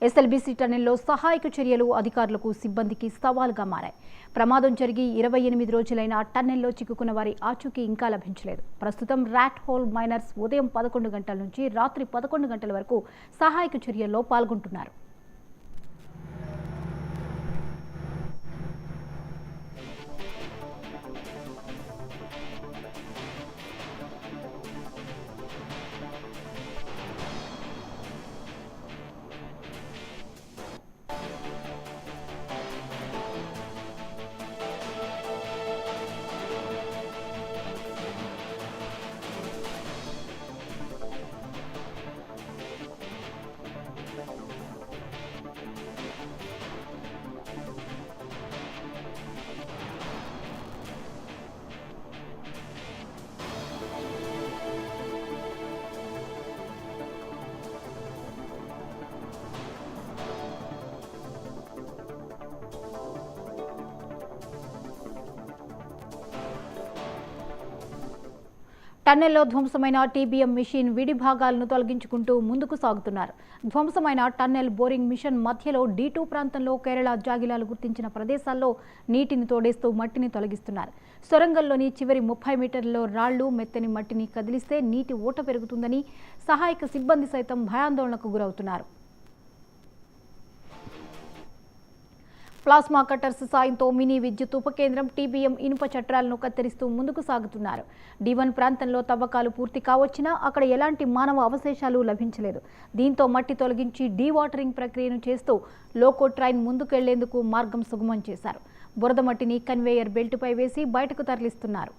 SLBC టన్నెల్లో సహాయక చర్యలు అధికారులకు సిబ్బందికి సవాల్గా మారాయి. ప్రమాదం జరిగి 28 రోజులైన టన్నెల్లో చిక్కుకున్న వారి ఆచూకీ ఇంకా లభించలేదు. ప్రస్తుతం ర్యాట్ హోల్ మైనర్స్ ఉదయం 11 గంటల నుంచి రాత్రి 11 గంటల వరకు సహాయక చర్యల్లో పాల్గొంటున్నారు. టన్నెల్లో ధ్వంసమైన టీబీఎం మిషన్ విడి భాగాలను తొలగించుకుంటూ ముందుకు సాగుతున్నారు. ధ్వంసమైన టన్నెల్ బోరింగ్ మిషన్ మధ్యలో D2 ప్రాంతంలో కేరళ జాగిలాలు గుర్తించిన ప్రదేశాల్లో నీటిని తోడేస్తూ మట్టిని తొలగిస్తున్నారు. సొరంగంలోని చివరి 30 మీటర్లలో రాళ్లు, మెత్తని మట్టిని కదిలిస్తే నీటి ఊట పెరుగుతుందని సహాయక సిబ్బంది సైతం భయాందోళనకు గురవుతున్నారు. ప్లాస్మా కట్టర్స్ సాయంతో మినీ విద్యుత్ ఉపకేంద్రం టీబీఎం ఇనుప చట్రాలను కత్తిరిస్తూ ముందుకు సాగుతున్నారు. D1 ప్రాంతంలో తవ్వకాలు పూర్తి కావచ్చినా అక్కడ ఎలాంటి మానవ అవశేషాలు లభించలేదు. దీంతో మట్టి తొలగించి డీవాటరింగ్ ప్రక్రియను చేస్తూ లోకో ట్రైన్ ముందుకెళ్లేందుకు మార్గం సుగమం చేశారు. బురద మట్టిని కన్వేయర్ బెల్టుపై వేసి బయటకు తరలిస్తున్నారు.